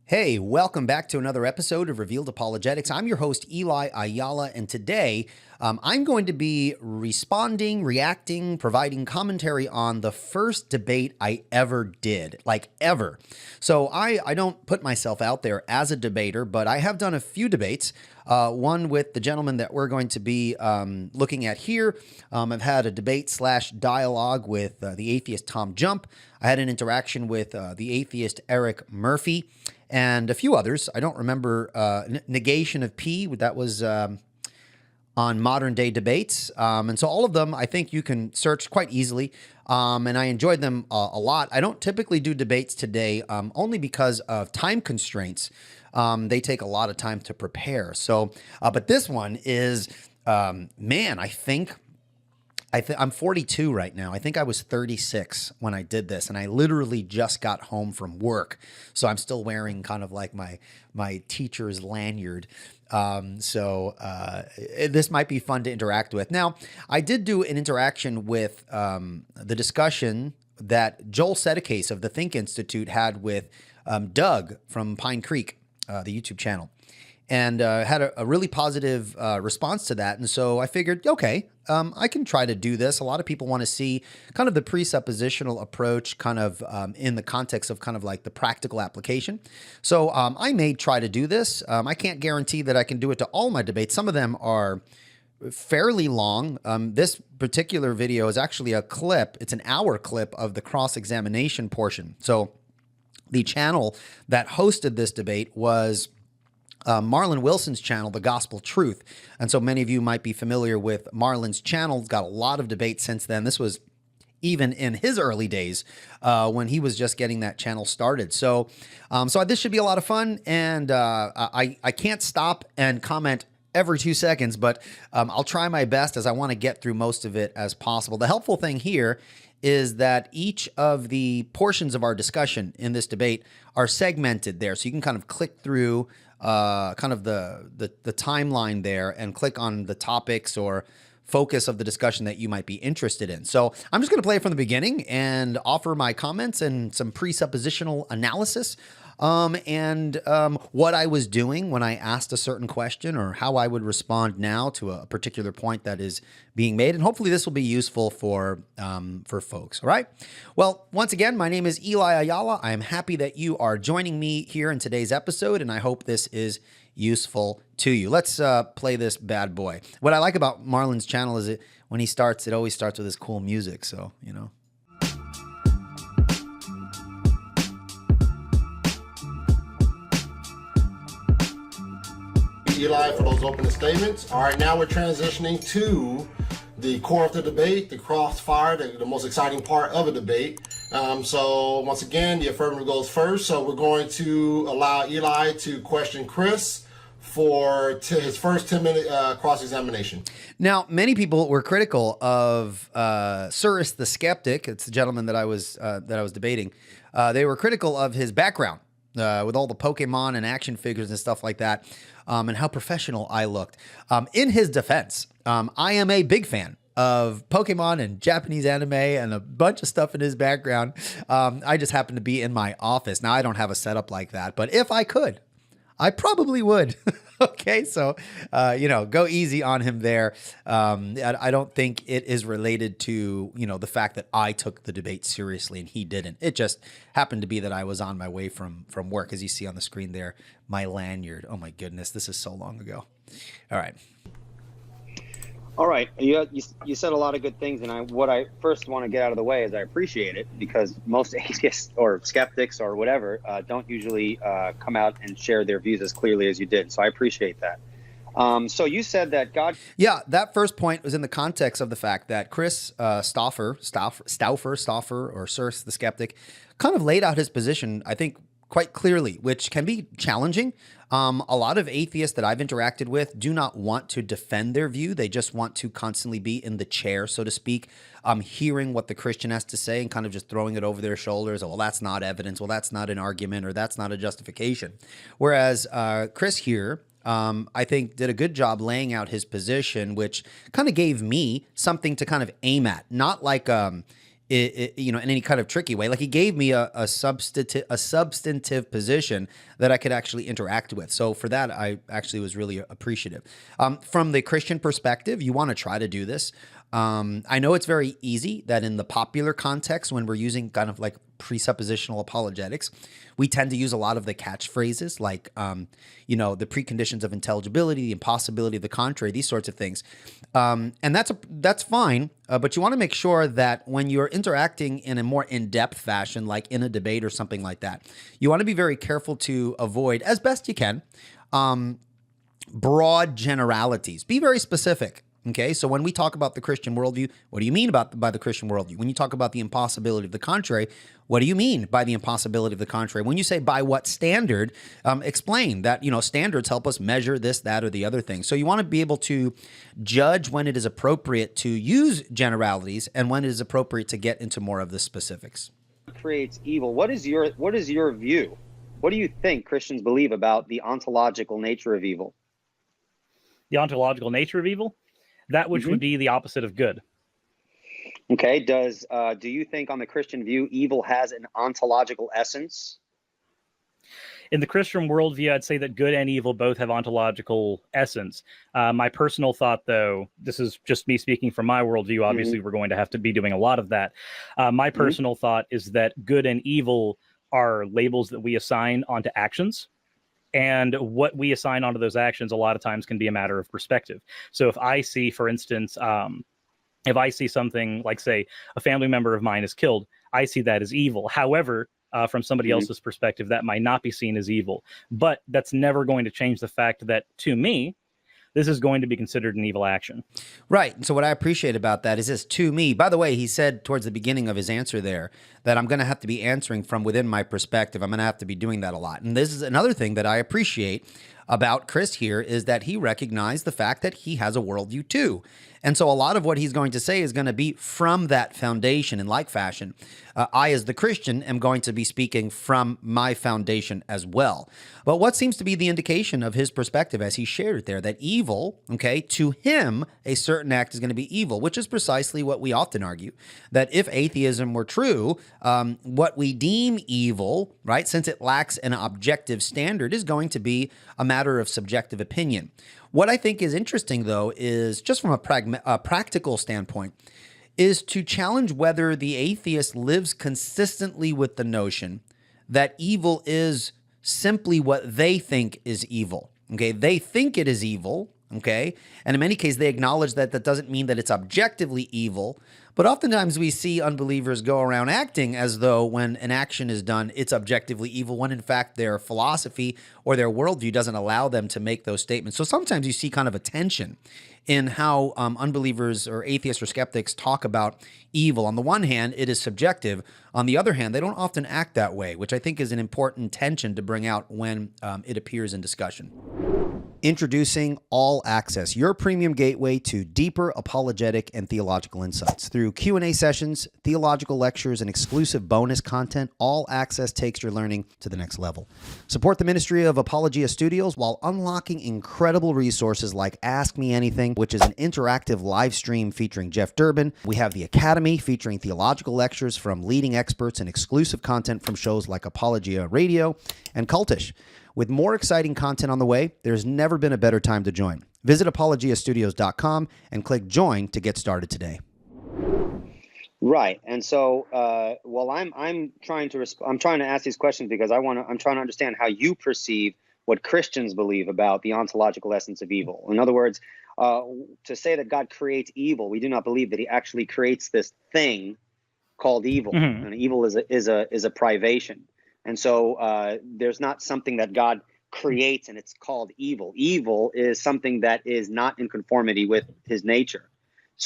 Hey, welcome back to another episode of Revealed Apologetics. I'm your host, Eli Ayala, and today I'm going to be responding, reacting, providing commentary on the first debate I ever did, like ever. So I don't put myself out there as a debater, but I have done a few debates. One with the gentleman that we're going to be looking at here. I've had a debate/dialogue with the atheist Tom Jump. I had an interaction with the atheist Eric Murphy and a few others. I don't remember negation of P. That was on modern day debates. And so all of them, I think you can search quite easily. And I enjoyed them a lot. I don't typically do debates today only because of time constraints. They take a lot of time to prepare. So, but this one is, man, I'm 42 right now. I think I was 36 when I did this, and I literally just got home from work. So I'm still wearing kind of like my teacher's lanyard. This might be fun to interact with. Now, I did do an interaction with the discussion that Joel Sedekase of the Think Institute had with Doug from Pine Creek, the YouTube channel. And had a really positive response to that. And so I figured, okay, I can try to do this. A lot of people want to see kind of the presuppositional approach kind of in the context of kind of like the practical application. So I may try to do this. I can't guarantee that I can do it to all my debates. Some of them are fairly long. This particular video is actually a clip. It's an hour clip of the cross-examination portion. So the channel that hosted this debate was Marlon Wilson's channel, The Gospel Truth. And so many of you might be familiar with Marlon's channel. It's got a lot of debate since then. This was even in his early days when he was just getting that channel started. So this should be a lot of fun. And I can't stop and comment every 2 seconds, but I'll try my best as I want to get through most of it as possible. The helpful thing here is that each of the portions of our discussion in this debate are segmented there. So you can kind of click through kind of the timeline there and click on the topics or focus of the discussion that you might be interested in. So I'm just going to play it from the beginning and offer my comments and some presuppositional analysis and what I was doing when I asked a certain question or how I would respond now to a particular point that is being made. And hopefully this will be useful for folks. All right. Well, once again, my name is Eli Ayala. I am happy that you are joining me here in today's episode, and I hope this is useful to you. Let's play this bad boy. What I like about Marlon's channel is when he starts, it always starts with his cool music. So, you know. Eli, for those opening statements. All right, now we're transitioning to the core of the debate, the crossfire, the most exciting part of a debate. So once again, the affirmative goes first. So we're going to allow Eli to question Chris for his first 10-minute cross-examination. Now, many people were critical of Cyrus the Skeptic. It's the gentleman that I was debating. They were critical of his background with all the Pokemon and action figures and stuff like that. And how professional I looked. In his defense, I am a big fan of Pokemon and Japanese anime and a bunch of stuff in his background. I just happen to be in my office. Now, I don't have a setup like that, but if I could, I probably would. Okay, so, go easy on him there. I don't think it is related to, the fact that I took the debate seriously and he didn't. It just happened to be that I was on my way from work, as you see on the screen there, my lanyard. Oh, my goodness, this is so long ago. All right. All right. You said a lot of good things, and what I first want to get out of the way is I appreciate it because most atheists or skeptics or whatever don't usually come out and share their views as clearly as you did. So I appreciate that. So you said that God... Yeah, that first point was in the context of the fact that Chris Stauffer, or Cyrus the Skeptic, kind of laid out his position, I think, quite clearly, which can be challenging. A lot of atheists that I've interacted with do not want to defend their view. They just want to constantly be in the chair, so to speak, hearing what the Christian has to say and kind of just throwing it over their shoulders. Oh, well, that's not evidence. Well, that's not an argument, or that's not a justification. Whereas Chris here, I think, did a good job laying out his position, which kind of gave me something to kind of aim at. Not like in any kind of tricky way. Like he gave me a substantive position that I could actually interact with. So for that, I actually was really appreciative. From the Christian perspective, you want to try to do this. I know it's very easy that in the popular context, when we're using kind of like presuppositional apologetics, we tend to use a lot of the catchphrases like, the preconditions of intelligibility, the impossibility of the contrary, these sorts of things. And that's fine, but you want to make sure that when you're interacting in a more in-depth fashion, like in a debate or something like that, you want to be very careful to avoid, as best you can, broad generalities. Be very specific. Okay, so when we talk about the Christian worldview, what do you mean by the Christian worldview? When you talk about the impossibility of the contrary, what do you mean by the impossibility of the contrary? When you say by what standard, explain that, standards help us measure this, that, or the other thing. So you want to be able to judge when it is appropriate to use generalities and when it is appropriate to get into more of the specifics. Creates evil. What is your view? What do you think Christians believe about the ontological nature of evil? The ontological nature of evil? That which would be the opposite of good. Okay. Do you think on the Christian view, evil has an ontological essence? In the Christian worldview, I'd say that good and evil both have ontological essence. My personal thought, though, this is just me speaking from my worldview. Obviously, we're going to have to be doing a lot of that. My personal thought is that good and evil are labels that we assign onto actions. And what we assign onto those actions a lot of times can be a matter of perspective. So if I see, for instance, if I see something like, say, a family member of mine is killed, I see that as evil. However, from somebody else's perspective, that might not be seen as evil. But that's never going to change the fact that, to me, this is going to be considered an evil action. Right. So what I appreciate about that is this, to me, by the way, he said towards the beginning of his answer there that I'm going to have to be answering from within my perspective. I'm going to have to be doing that a lot. And this is another thing that I appreciate about Chris here is that he recognized the fact that he has a worldview too. And so a lot of what he's going to say is going to be from that foundation in like fashion. I, as the Christian, am going to be speaking from my foundation as well. But what seems to be the indication of his perspective as he shared it there, that evil, okay, to him, a certain act is going to be evil, which is precisely what we often argue, that if atheism were true, what we deem evil, right, since it lacks an objective standard, is going to be a matter of subjective opinion. What I think is interesting, though, is just from a practical standpoint, is to challenge whether the atheist lives consistently with the notion that evil is simply what they think is evil. Okay, they think it is evil. Okay, and in many cases, they acknowledge that that doesn't mean that it's objectively evil. But oftentimes we see unbelievers go around acting as though when an action is done, it's objectively evil, when in fact their philosophy or their worldview doesn't allow them to make those statements. So sometimes you see kind of a tension in how unbelievers or atheists or skeptics talk about evil. On the one hand, it is subjective. On the other hand, they don't often act that way, which I think is an important tension to bring out when it appears in discussion. Introducing All Access, your premium gateway to deeper apologetic and theological insights. Through Q&A sessions, theological lectures, and exclusive bonus content, All Access takes your learning to the next level. Support the ministry of Apologia Studios while unlocking incredible resources like Ask Me Anything, which is an interactive live stream featuring Jeff Durbin. We have the Academy featuring theological lectures from leading experts and exclusive content from shows like Apologia Radio and Cultish. With more exciting content on the way, there's never been a better time to join. Visit apologiastudios.com and click join to get started today. Right. And so, I'm trying to ask these questions because I'm trying to understand how you perceive what Christians believe about the ontological essence of evil. In other words, to say that God creates evil, we do not believe that he actually creates this thing called evil. And evil is a privation. And so there's not something that God creates and it's called evil. Evil is something that is not in conformity with his nature,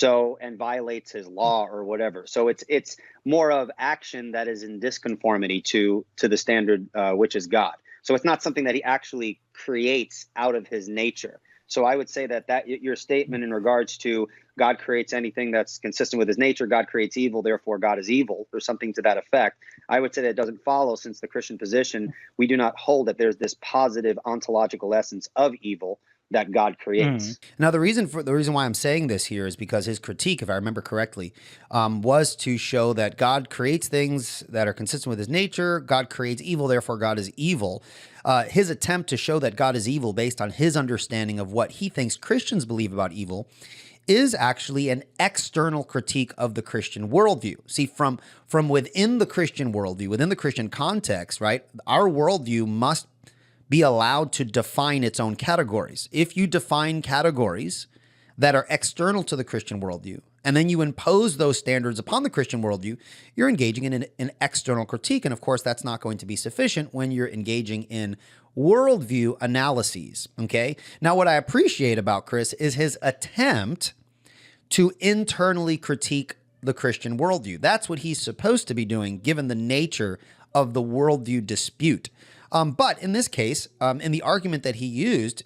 and violates his law or whatever. So it's more of action that is in disconformity to the standard, which is God. So it's not something that he actually creates out of his nature. So I would say that your statement in regards to God creates anything that's consistent with his nature, God creates evil, therefore God is evil, or something to that effect, I would say that it doesn't follow, since the Christian position, we do not hold that there's this positive ontological essence of evil, that God creates. Now, the reason why I'm saying this here is because his critique, if I remember correctly, was to show that God creates things that are consistent with his nature. God creates evil, therefore God is evil. His attempt to show that God is evil based on his understanding of what he thinks Christians believe about evil is actually an external critique of the Christian worldview. See, from within the Christian worldview, within the Christian context, right, our worldview must be allowed to define its own categories. If you define categories that are external to the Christian worldview, and then you impose those standards upon the Christian worldview, you're engaging in an external critique. And of course, that's not going to be sufficient when you're engaging in worldview analyses, okay? Now, what I appreciate about Chris is his attempt to internally critique the Christian worldview. That's what he's supposed to be doing, given the nature of the worldview dispute. But in this case, in the argument that he used,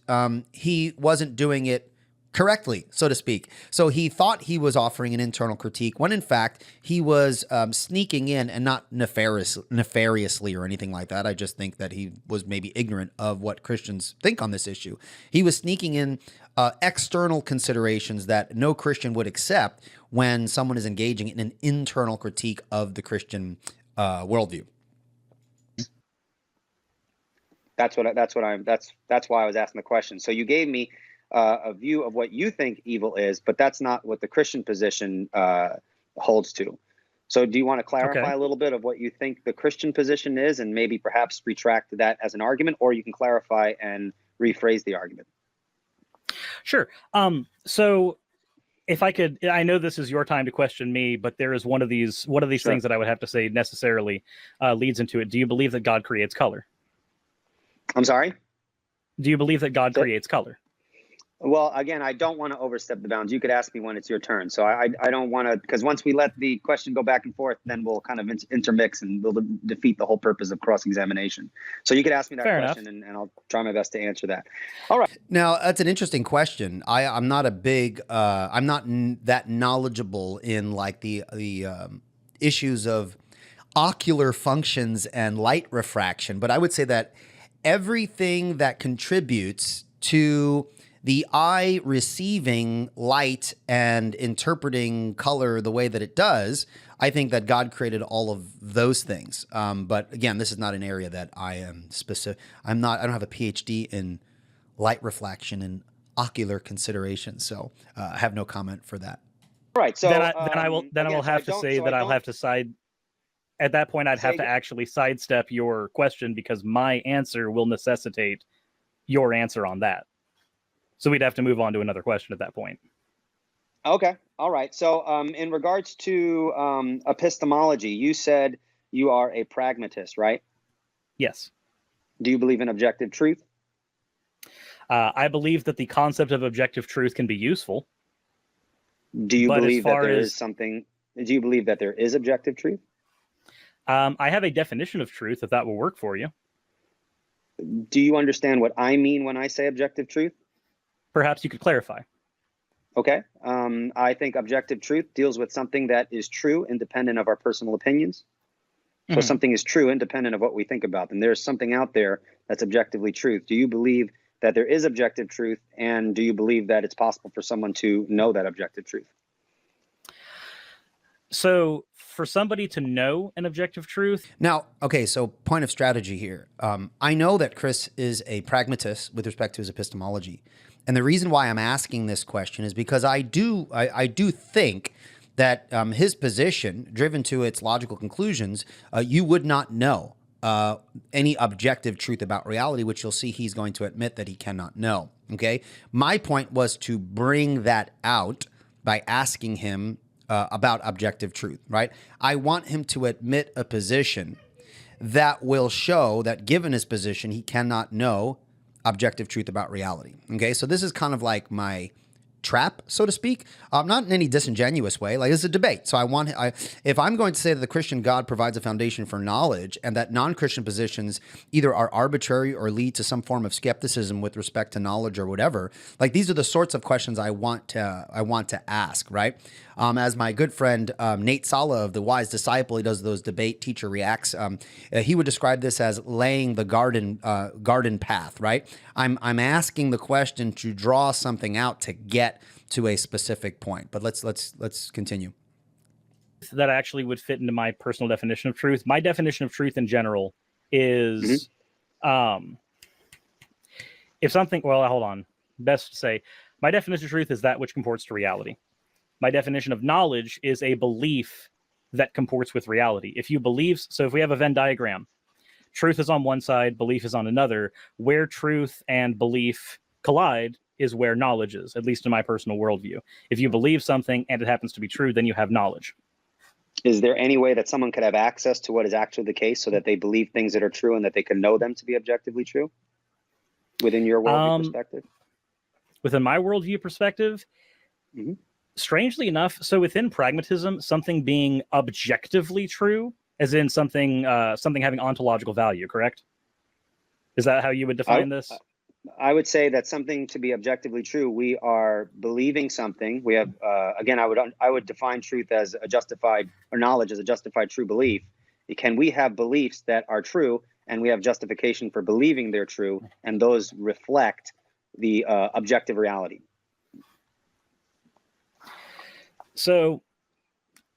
he wasn't doing it correctly, so to speak. So he thought he was offering an internal critique when in fact he was sneaking in, and not nefariously or anything like that. I just think that he was maybe ignorant of what Christians think on this issue. He was sneaking in external considerations that no Christian would accept when someone is engaging in an internal critique of the Christian worldview. That's why I was asking the question. So you gave me a view of what you think evil is, but that's not what the Christian position holds to. So do you want to clarify a little bit of what you think the Christian position is, and maybe perhaps retract that as an argument, or you can clarify and rephrase the argument? Sure. So if I could, I know this is your time to question me, but there is one of these Sure. things that I would have to say necessarily leads into it. Do you believe that God creates color? I'm sorry? Do you believe that God creates color? Well, again, I don't want to overstep the bounds. You could ask me when it's your turn. So I don't want to, because once we let the question go back and forth, then we'll kind of intermix and we'll defeat the whole purpose of cross-examination. So you could ask me that Fair question and I'll try my best to answer that. All right. Now, that's an interesting question. I'm not that knowledgeable in like the issues of ocular functions and light refraction, but I would say that everything that contributes to the eye receiving light and interpreting color the way that it does, I think that God created all of those things. But again, this is not an area that I am specific. I don't have a PhD in light reflection and ocular consideration, so I have no comment for that. All right. So then I will have to say that I'll have to side. At that point, I'd have to actually sidestep your question, because my answer will necessitate your answer on that. So we'd have to move on to another question at that point. Okay. All right. So in regards to epistemology, you said you are a pragmatist, right? Yes. Do you believe in objective truth? I believe that the concept of objective truth can be useful. Do you believe that Do you believe that there is objective truth? I have a definition of truth, if that will work for you. Do you understand what I mean when I say objective truth? Perhaps you could clarify. Okay. I think objective truth deals with something that is true, independent of our personal opinions. So something is true, independent of what we think about. And there's something out there that's objectively truth. Do you believe that there is objective truth? And do you believe that it's possible for someone to know that objective truth? So for somebody to know an objective truth. Now, okay, so point of strategy here. I know that Chris is a pragmatist with respect to his epistemology. And the reason why I'm asking this question is because I do think that his position, driven to its logical conclusions, you would not know any objective truth about reality, which you'll see he's going to admit that he cannot know. Okay? My point was to bring that out by asking him about objective truth, right? I want him to admit a position that will show that given his position, he cannot know objective truth about reality. Okay, so this is kind of like my trap, so to speak. Not in any disingenuous way. Like, it's a debate. So if I'm going to say that the Christian God provides a foundation for knowledge, and that non-Christian positions either are arbitrary or lead to some form of skepticism with respect to knowledge or whatever, like these are the sorts of questions I want to ask, right? As my good friend Nate Sala of The Wise Disciple, he does those debate teacher reacts. He would describe this as laying the garden path. Right? I'm asking the question to draw something out to get to a specific point. But let's continue. That actually would fit into my personal definition of truth. My definition of truth in general is if something, well, hold on. Best to say, my definition of truth is that which comports to reality. My definition of knowledge is a belief that comports with reality. If you believe, so if we have a Venn diagram, truth is on one side, belief is on another. Where truth and belief collide is where knowledge is, at least in my personal worldview. If you believe something and it happens to be true, then you have knowledge. Is there any way that someone could have access to what is actually the case so that they believe things that are true and that they can know them to be objectively true within your worldview perspective? Within my worldview perspective, strangely enough, so within pragmatism, something being objectively true, as in something having ontological value, correct? Is that how you would define this? I would say that something to be objectively true, we are believing something. We have, again, I would define truth as a justified, or knowledge as a justified true belief. Can we have beliefs that are true and we have justification for believing they're true, and those reflect the objective reality? So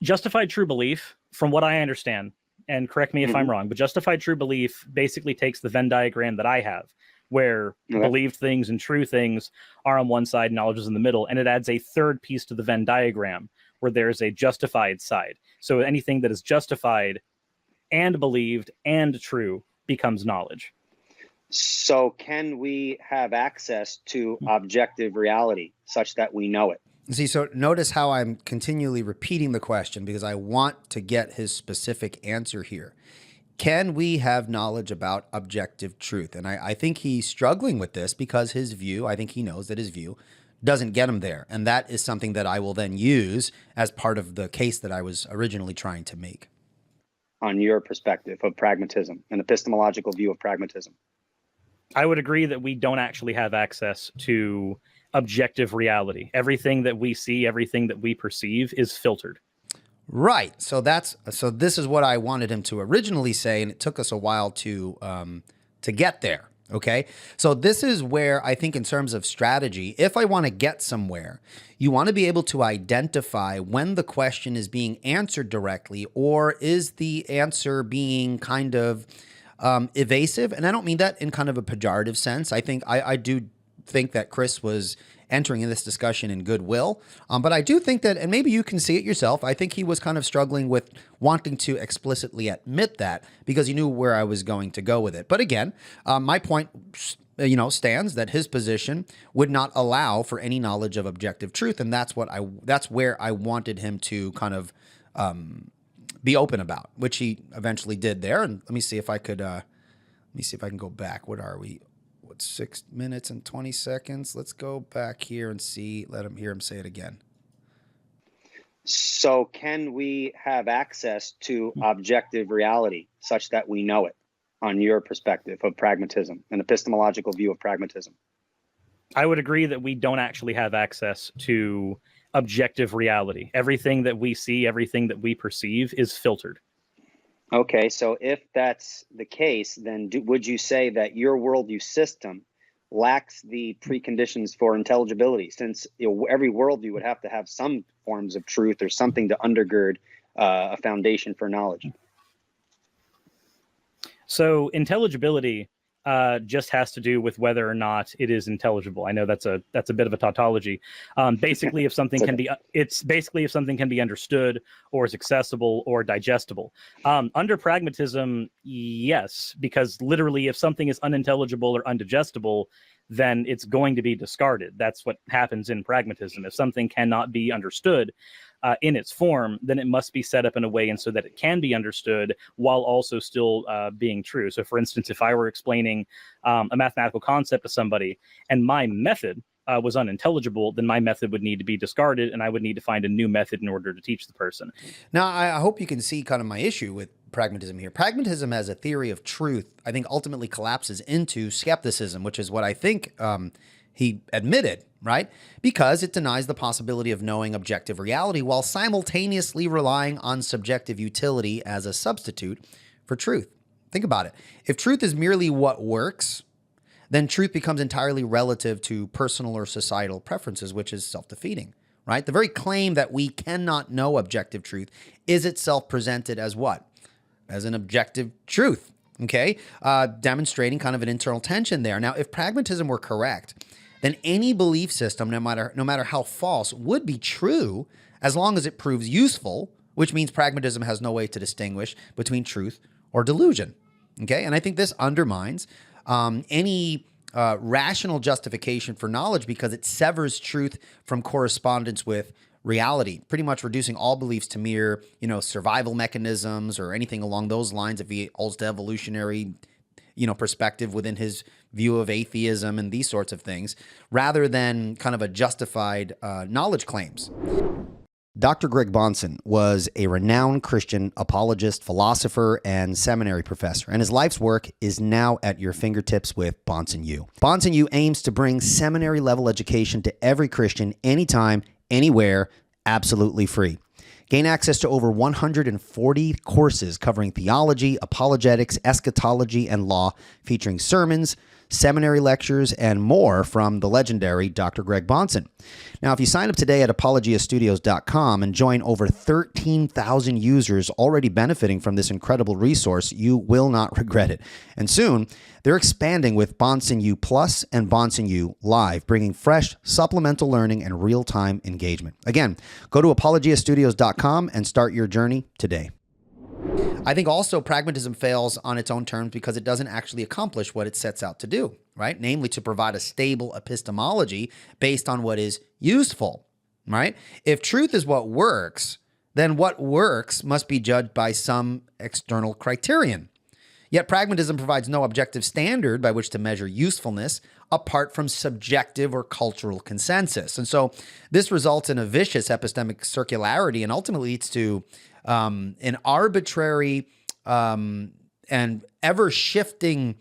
justified true belief, from what I understand, and correct me if I'm wrong, but justified true belief basically takes the Venn diagram that I have, where believed things and true things are on one side, knowledge is in the middle, and it adds a third piece to the Venn diagram where there's a justified side. So anything that is justified and believed and true becomes knowledge. So can we have access to objective reality such that we know it? See, so notice how I'm continually repeating the question because I want to get his specific answer here. Can we have knowledge about objective truth? And I think he's struggling with this because his view, I think he knows that his view doesn't get him there. And that is something that I will then use as part of the case that I was originally trying to make. On your perspective of pragmatism, an epistemological view of pragmatism. I would agree that we don't actually have access to objective reality. Everything that we see, everything that we perceive is filtered. Right. So this is what I wanted him to originally say, and it took us a while to get there. Okay. So this is where I think in terms of strategy, if I want to get somewhere, you want to be able to identify when the question is being answered directly, or is the answer being kind of evasive. And I don't mean that in kind of a pejorative sense. I think I do think that Chris was entering in this discussion in goodwill. But I do think that, and maybe you can see it yourself, I think he was kind of struggling with wanting to explicitly admit that because he knew where I was going to go with it. But again, my point, stands that his position would not allow for any knowledge of objective truth. And that's where I wanted him to kind of be open about, which he eventually did there. And let me see if I can go back. What are we? 6 minutes and 20 seconds. Let's go back here and hear him say it again. So can we have access to objective reality such that we know it on your perspective of pragmatism, an epistemological view of pragmatism? I would agree that we don't actually have access to objective reality. Everything that we see, everything that we perceive is filtered. Okay, so if that's the case, then would you say that your worldview system lacks the preconditions for intelligibility, since every worldview would have to have some forms of truth or something to undergird a foundation for knowledge? So intelligibility just has to do with whether or not it is intelligible. I know that's a bit of a tautology. Basically, if something can be understood or is accessible or digestible. Under pragmatism, yes, because literally, if something is unintelligible or undigestible, then it's going to be discarded. That's what happens in pragmatism. If something cannot be understood in its form, then it must be set up in a way and so that it can be understood while also still being true. So for instance, if I were explaining a mathematical concept to somebody and my method was unintelligible, then my method would need to be discarded and I would need to find a new method in order to teach the person. Now, I hope you can see kind of my issue with pragmatism here. Pragmatism as a theory of truth, I think ultimately collapses into skepticism, which is what I think he admitted, right? Because it denies the possibility of knowing objective reality while simultaneously relying on subjective utility as a substitute for truth. Think about it. If truth is merely what works, then truth becomes entirely relative to personal or societal preferences, which is self-defeating, right? The very claim that we cannot know objective truth is itself presented as what? As an objective truth, okay? Demonstrating kind of an internal tension there. Now, if pragmatism were correct, then any belief system, no matter how false, would be true as long as it proves useful, which means pragmatism has no way to distinguish between truth or delusion, okay? And I think this undermines any rational justification for knowledge because it severs truth from correspondence with reality, pretty much reducing all beliefs to mere, survival mechanisms or anything along those lines if he holds to evolutionary, perspective within his view of atheism and these sorts of things, rather than kind of a justified knowledge claims. Dr. Greg Bahnsen was a renowned Christian apologist, philosopher, and seminary professor, and his life's work is now at your fingertips with Bahnsen U. Bahnsen U aims to bring seminary-level education to every Christian anytime, anywhere, absolutely free. Gain access to over 140 courses covering theology, apologetics, eschatology, and law, featuring sermons, seminary lectures, and more from the legendary Dr. Greg Bahnsen. Now, if you sign up today at apologiastudios.com and join over 13,000 users already benefiting from this incredible resource, you will not regret it. And soon, they're expanding with Bahnsen U Plus and Bahnsen U Live, bringing fresh supplemental learning and real-time engagement. Again, go to apologiastudios.com and start your journey today. I think also pragmatism fails on its own terms because it doesn't actually accomplish what it sets out to do, right? Namely, to provide a stable epistemology based on what is useful, right? If truth is what works, then what works must be judged by some external criterion. Yet pragmatism provides no objective standard by which to measure usefulness apart from subjective or cultural consensus. And so this results in a vicious epistemic circularity and ultimately leads to an arbitrary and ever-shifting,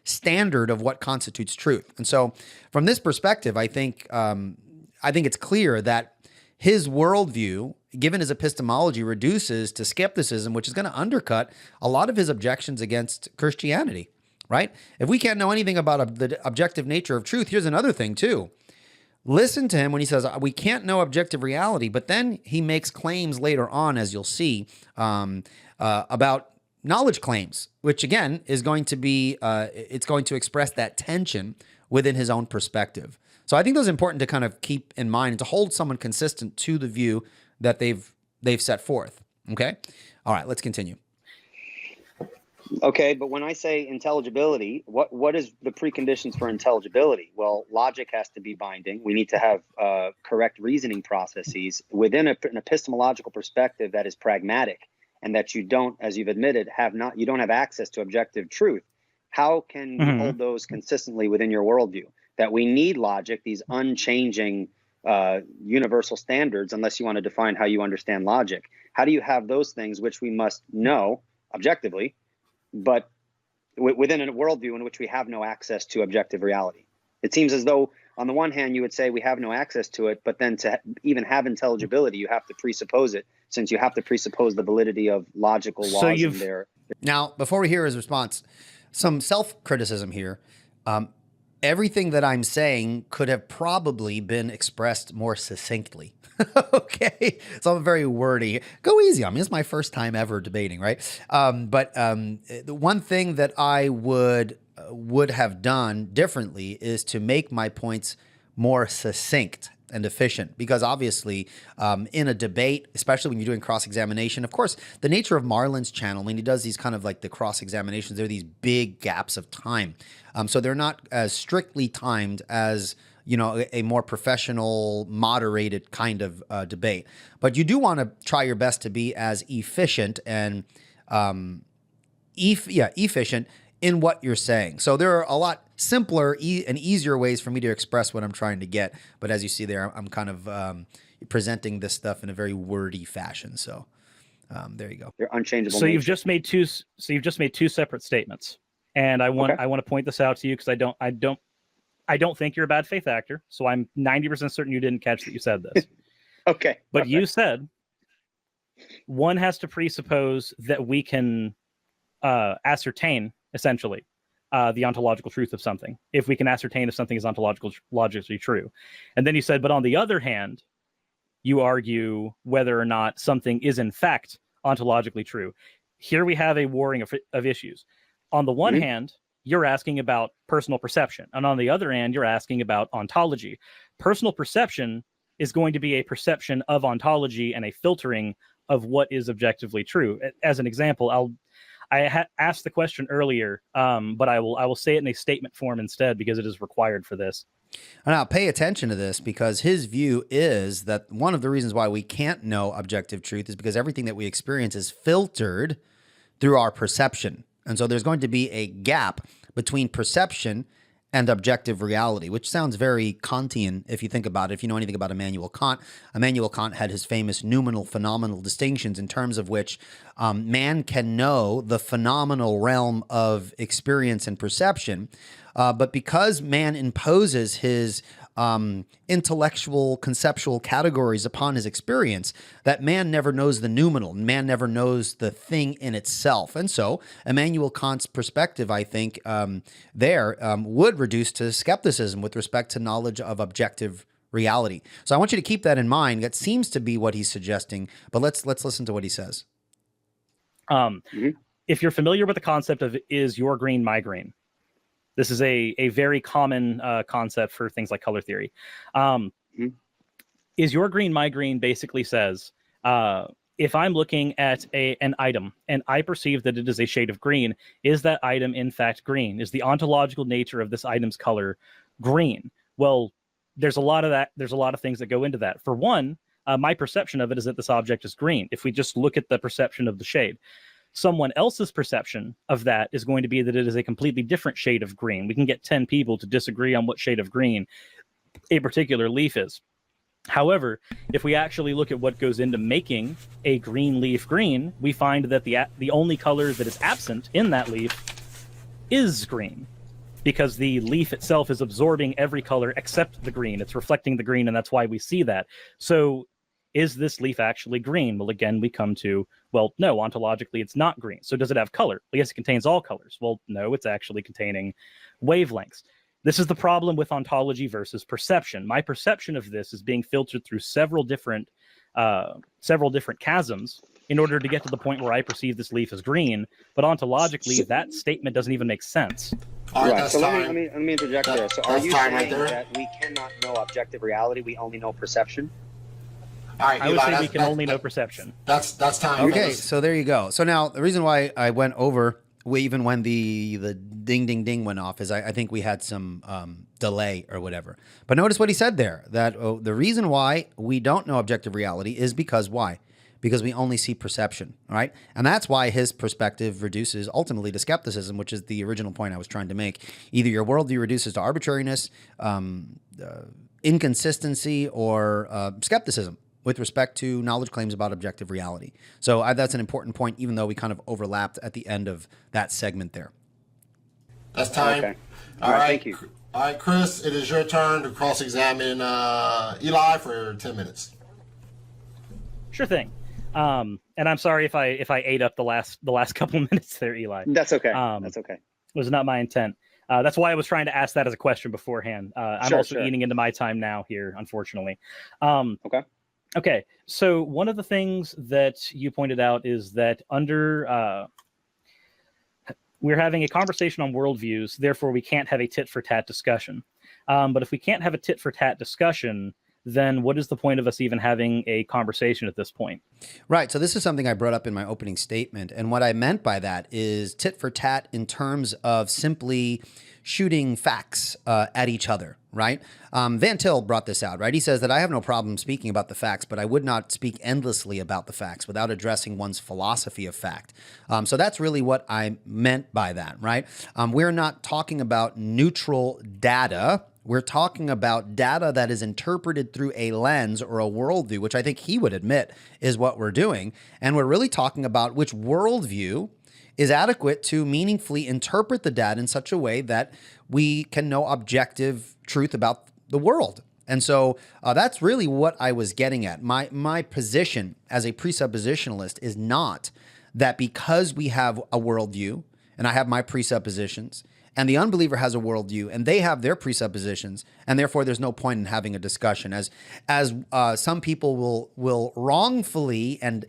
standard of what constitutes truth. And so from this perspective, I think it's clear that his worldview, given his epistemology, reduces to skepticism, which is going to undercut a lot of his objections against Christianity, right? If we can't know anything about the objective nature of truth, here's another thing too. Listen to him when he says, we can't know objective reality, but then he makes claims later on, as you'll see, about knowledge claims, which again is going to be, it's going to express that tension within his own perspective. So I think those are important to kind of keep in mind and to hold someone consistent to the view that they've set forth. Okay? All right, let's continue. Okay, but when I say intelligibility, what is the preconditions for intelligibility? Well, logic has to be binding. We need to have correct reasoning processes within an epistemological perspective that is pragmatic, and that you don't, as you've admitted, you don't have access to objective truth. How can you hold those consistently within your worldview? That we need logic, these unchanging universal standards, unless you want to define how you understand logic. How do you have those things which we must know objectively, but within a worldview in which we have no access to objective reality? It seems as though, on the one hand, you would say we have no access to it, but then to even have intelligibility, you have to presuppose it, since you have to presuppose the validity of logical laws in there. Now, before we hear his response, some self-criticism here. Everything that I'm saying could have probably been expressed more succinctly. Okay, so I'm very wordy. Go easy on me. It's my first time ever debating, right? But the one thing that I would have done differently is to make my points more succinct and efficient, because obviously in a debate, especially when you're doing cross-examination, of course, the nature of Marlin's channel, when he does these kind of like the cross-examinations, there are these big gaps of time. So they're not as strictly timed as, a more professional, moderated kind of debate. But you do want to try your best to be as efficient and efficient in what you're saying. So there are a lot simpler and easier ways for me to express what I'm trying to get. But as you see there, I'm kind of presenting this stuff in a very wordy fashion. So there you go. They're unchangeable. So you've just made two. So you've just made two separate statements, and I want to point this out to you because I don't I don't think you're a bad faith actor, so I'm 90% certain you didn't catch that you said this. Okay. But you said one has to presuppose that we can ascertain, essentially, the ontological truth of something, if we can ascertain if something is ontologically true. And then you said, but on the other hand, you argue whether or not something is in fact ontologically true. Here we have a warring of issues. On the one hand, you're asking about personal perception. And on the other hand, you're asking about ontology. Personal perception is going to be a perception of ontology and a filtering of what is objectively true. As an example, I asked the question earlier, but I will say it in a statement form instead because it is required for this. Now, pay attention to this because his view is that one of the reasons why we can't know objective truth is because everything that we experience is filtered through our perception. And so there's going to be a gap between perception and objective reality, which sounds very Kantian if you think about it. If you know anything about Immanuel Kant had his famous noumenal phenomenal distinctions in terms of which man can know the phenomenal realm of experience and perception. But because man imposes his intellectual, conceptual categories upon his experience, that man never knows the noumenal. Man never knows the thing in itself. And so Immanuel Kant's perspective, I think, would reduce to skepticism with respect to knowledge of objective reality. So I want you to keep that in mind. That seems to be what he's suggesting, but let's listen to what he says. If you're familiar with the concept of is your green my green, this is a very common concept for things like color theory. Is your green my green basically says, if I'm looking at an item and I perceive that it is a shade of green, is that item in fact green? Is the ontological nature of this item's color green? Well, there's a lot of that. There's a lot of things that go into that. For one, my perception of it is that this object is green. If we just look at the perception of the shade, someone else's perception of that is going to be that it is a completely different shade of green. We can get 10 people to disagree on what shade of green a particular leaf is. However, if we actually look at what goes into making a green leaf green, we find that the only color that is absent in that leaf is green, because the leaf itself is absorbing every color except the green. It's reflecting the green, and that's why we see that. So is this leaf actually green? Well, again, we come to, well, no, ontologically, it's not green. So does it have color? Well, yes, it contains all colors. Well, no, it's actually containing wavelengths. This is the problem with ontology versus perception. My perception of this is being filtered through several different chasms in order to get to the point where I perceive this leaf as green. But ontologically, that statement doesn't even make sense. All right, so let me interject there. So are you saying that we cannot know objective reality? We only know perception? All right, I would say we can only know perception. That's time. Okay, so there you go. So now the reason why I went over, even when the ding, ding, ding went off, is I think we had some delay or whatever. But notice what he said there, that the reason why we don't know objective reality is because why? Because we only see perception, all right? And that's why his perspective reduces ultimately to skepticism, which is the original point I was trying to make. Either your worldview reduces to arbitrariness, inconsistency, or skepticism with respect to knowledge claims about objective reality. So that's an important point, even though we kind of overlapped at the end of that segment there. That's time. Okay. All right. Thank you. All right, Chris, it is your turn to cross-examine Eli for 10 minutes. Sure thing. And I'm sorry if I ate up the last couple of minutes there, Eli. That's okay. That's okay. It was not my intent. That's why I was trying to ask that as a question beforehand. I'm also eating into my time now here, unfortunately. Okay, so one of the things that you pointed out is that we're having a conversation on worldviews, therefore we can't have a tit-for-tat discussion. But if we can't have a tit-for-tat discussion, then what is the point of us even having a conversation at this point? Right. So this is something I brought up in my opening statement. And what I meant by that is tit for tat in terms of simply shooting facts at each other, right? Van Til brought this out, right? He says that I have no problem speaking about the facts, but I would not speak endlessly about the facts without addressing one's philosophy of fact. So that's really what I meant by that, right? We're not talking about neutral data. We're talking about data that is interpreted through a lens or a worldview, which I think he would admit is what we're doing. And we're really talking about which worldview is adequate to meaningfully interpret the data in such a way that we can know objective truth about the world. And so that's really what I was getting at. My position as a presuppositionalist is not that because we have a worldview, and I have my presuppositions, and the unbeliever has a worldview, and they have their presuppositions, and therefore there's no point in having a discussion. As some people will wrongfully and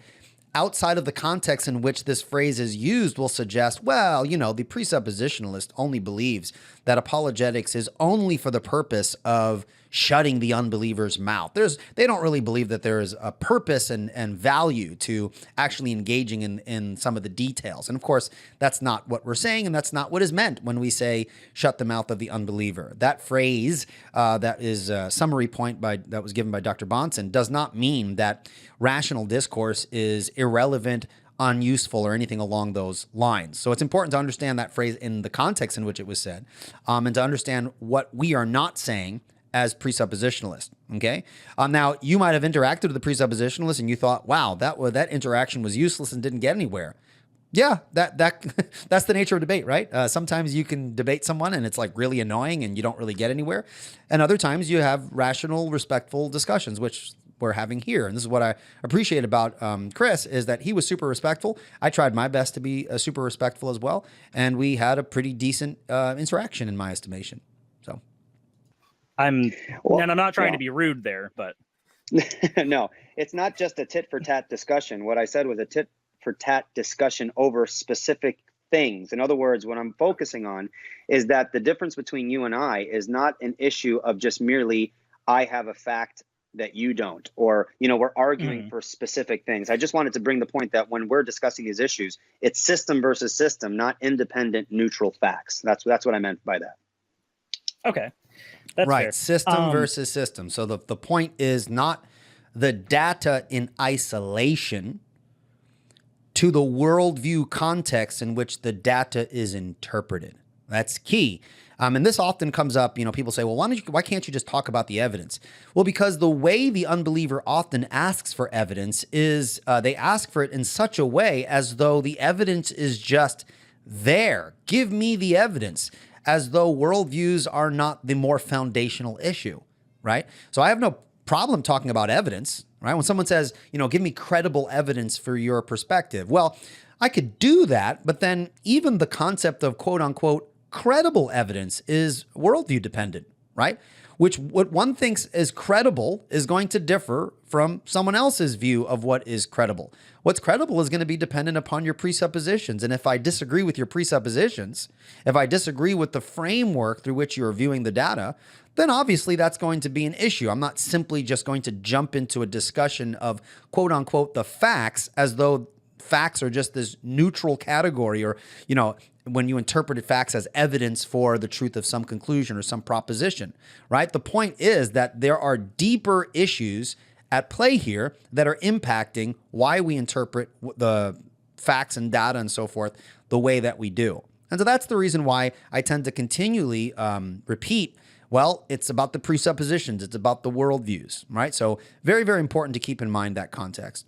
outside of the context in which this phrase is used will suggest, well, you know, the presuppositionalist only believes that apologetics is only for the purpose of shutting the unbeliever's mouth. They don't really believe that there is a purpose and value to actually engaging in some of the details. And of course, that's not what we're saying, and that's not what is meant when we say shut the mouth of the unbeliever. That phrase, that is a summary point that was given by Dr. Bonson, does not mean that rational discourse is irrelevant, unuseful, or anything along those lines. So it's important to understand that phrase in the context in which it was said, and to understand what we are not saying as presuppositionalists. Okay. Now you might have interacted with the presuppositionalist and you thought, wow, that interaction was useless and didn't get anywhere. Yeah, that's the nature of debate, right? Sometimes you can debate someone and it's like really annoying and you don't really get anywhere. And other times you have rational, respectful discussions, which we're having here. And this is what I appreciate about Chris, is that he was super respectful. I tried my best to be super respectful as well. And we had a pretty decent interaction in my estimation. So and I'm not trying to be rude there, but no, it's not just a tit for tat discussion. What I said was a tit for tat discussion over specific things. In other words, what I'm focusing on is that the difference between you and I is not an issue of just merely I have a fact that you don't, or, you know, we're arguing for specific things. I just wanted to bring the point that when we're discussing these issues, it's system versus system, not independent, neutral facts. That's what I meant by that. Okay. That's right. fair. System versus system. So the point is not the data in isolation to the worldview context in which the data is interpreted. That's key. And this often comes up, you know, people say, well, why can't you just talk about the evidence? Well, because the way the unbeliever often asks for evidence is they ask for it in such a way as though the evidence is just there. Give me the evidence, as though worldviews are not the more foundational issue, right? So I have no problem talking about evidence, right? When someone says, you know, give me credible evidence for your perspective. Well, I could do that, but then even the concept of quote unquote credible evidence is worldview dependent, right? Which what one thinks is credible is going to differ from someone else's view of what is credible. What's credible is going to be dependent upon your presuppositions. And if I disagree with your presuppositions, if I disagree with the framework through which you're viewing the data, then obviously that's going to be an issue. I'm not simply just going to jump into a discussion of quote unquote the facts as though facts are just this neutral category, or, you know, when you interpret facts as evidence for the truth of some conclusion or some proposition, right? The point is that there are deeper issues at play here that are impacting why we interpret the facts and data and so forth the way that we do. And so that's the reason why I tend to continually repeat, well, it's about the presuppositions, it's about the worldviews, right? So very, very important to keep in mind that context.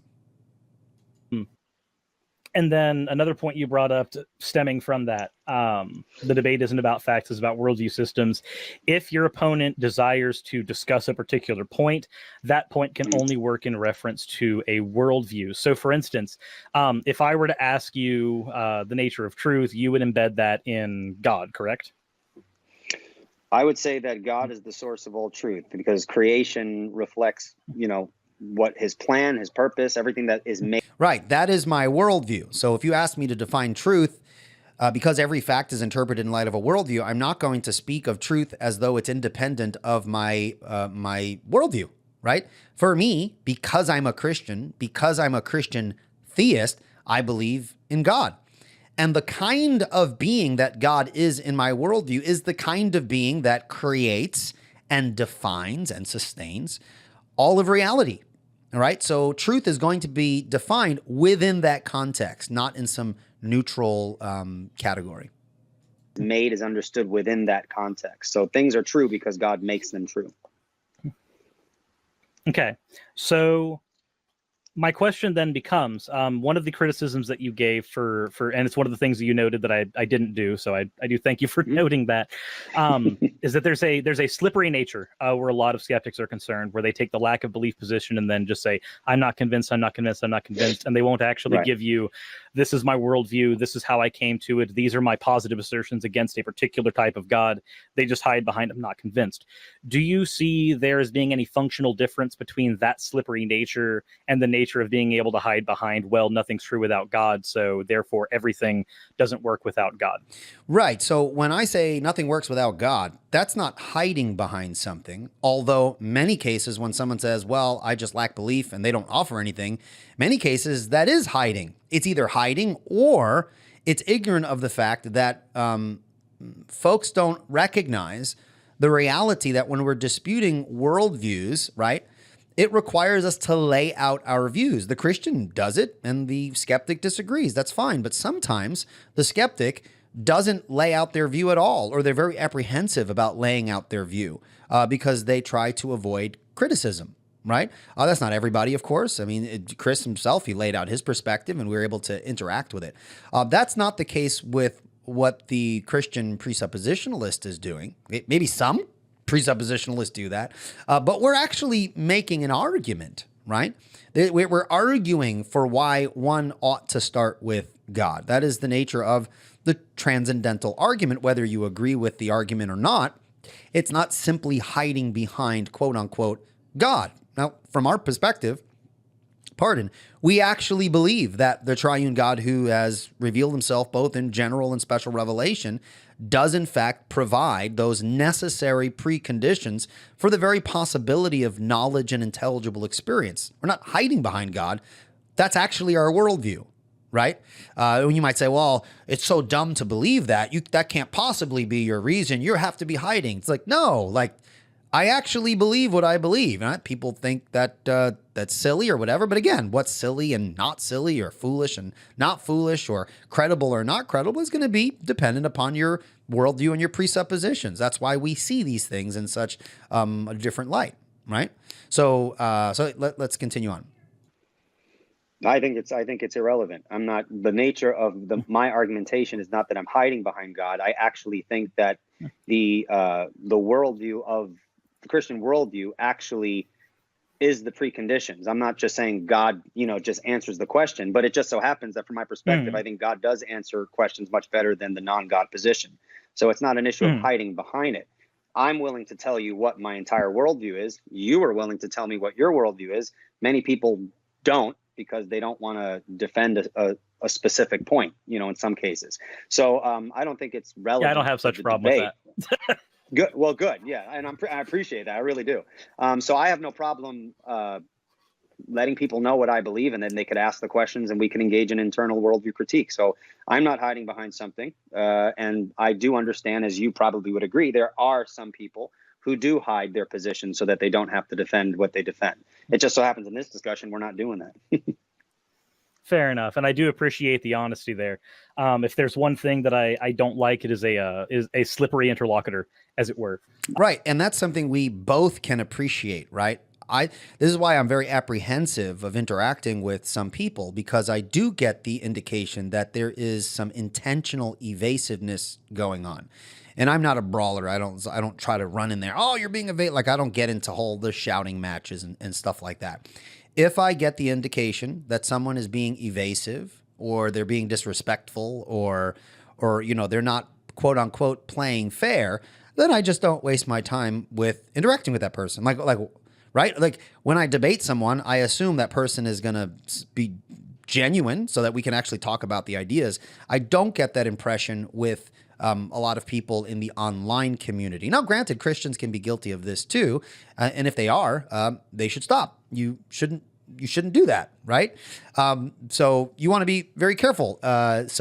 And then another point you brought up stemming from that, the debate isn't about facts, it's about worldview systems. If your opponent desires to discuss a particular point, that point can only work in reference to a worldview. So for instance, if I were to ask you the nature of truth, you would embed that in God, correct? I would say that God is the source of all truth, because creation reflects, you know, what his plan, his purpose, everything that is made. Right. That is my worldview. So if you ask me to define truth, because every fact is interpreted in light of a worldview, I'm not going to speak of truth as though it's independent of my worldview, right? For me, because I'm a Christian theist, I believe in God. And the kind of being that God is in my worldview is the kind of being that creates and defines and sustains all of reality. All right. So truth is going to be defined within that context, not in some neutral category. Made is understood within that context. So things are true because God makes them true. Okay. So my question then becomes, one of the criticisms that you gave for, and it's one of the things that you noted that I didn't do, so I do thank you for noting that, is that there's a slippery nature where a lot of skeptics are concerned, where they take the lack of belief position and then just say, I'm not convinced, I'm not convinced, I'm not convinced, and they won't actually give you, this is my worldview, this is how I came to it, these are my positive assertions against a particular type of God. They just hide behind, I'm not convinced. Do you see there as being any functional difference between that slippery nature and the nature of being able to hide behind, well, nothing's true without God, so therefore everything doesn't work without God? Right. So when I say nothing works without God, that's not hiding behind something. Although many cases when someone says, well, I just lack belief and they don't offer anything, many cases that is hiding. It's either hiding or it's ignorant of the fact that folks don't recognize the reality that when we're disputing worldviews, right, it requires us to lay out our views. The Christian does it and the skeptic disagrees. That's fine. But sometimes the skeptic doesn't lay out their view at all, or they're very apprehensive about laying out their view because they try to avoid criticism, right? That's not everybody, of course. I mean, Chris himself, he laid out his perspective and we were able to interact with it. That's not the case with what the Christian presuppositionalist is doing. Maybe some presuppositionalists do that, but we're actually making an argument, right? We're arguing for why one ought to start with God. That is the nature of the transcendental argument, whether you agree with the argument or not. It's not simply hiding behind, quote unquote, God. Now, from our perspective, we actually believe that the triune God who has revealed himself both in general and special revelation does in fact provide those necessary preconditions for the very possibility of knowledge and intelligible experience. We're not hiding behind God. That's actually our worldview, right? You might say, well, it's so dumb to believe that. That can't possibly be your reason. You have to be hiding. It's like, no, like, I actually believe what I believe. And people think that that's silly or whatever. But again, what's silly and not silly, or foolish and not foolish, or credible or not credible is going to be dependent upon your worldview and your presuppositions. That's why we see these things in such a different light, right? So let's continue on. I think it's irrelevant. I'm not, the nature of my argumentation is not that I'm hiding behind God. I actually think that the worldview of the Christian worldview actually is the preconditions. I'm not just saying God, just answers the question, but it just so happens that from my perspective, I think God does answer questions much better than the non-God position. So it's not an issue of hiding behind it. I'm willing to tell you what my entire worldview is. You are willing to tell me what your worldview is. Many people don't, because they don't want to defend a specific point, in some cases. So I don't think it's relevant. Yeah, I don't have such a problem with that. Good. Well, good. Yeah. And I appreciate that. I really do. So I have no problem letting people know what I believe, and then they could ask the questions and we can engage in internal worldview critique. So I'm not hiding behind something. And I do understand, as you probably would agree, there are some people who do hide their position so that they don't have to defend what they defend. It just so happens in this discussion, we're not doing that. Fair enough. And I do appreciate the honesty there. If there's one thing that I don't like, it is a slippery interlocutor, as it were. Right. And that's something we both can appreciate, right? This is why I'm very apprehensive of interacting with some people, because I do get the indication that there is some intentional evasiveness going on. And I'm not a brawler. I don't try to run in there. Oh, you're being evasive. Like, I don't get into all the shouting matches and stuff like that. If I get the indication that someone is being evasive, or they're being disrespectful, or they're not, quote unquote, playing fair, then I just don't waste my time with interacting with that person. Like right? Like, when I debate someone, I assume that person is going to be genuine so that we can actually talk about the ideas. I don't get that impression with a lot of people in the online community. Now, granted, Christians can be guilty of this too, and if they are, they should stop. You shouldn't do that, right? So you want to be very careful. That's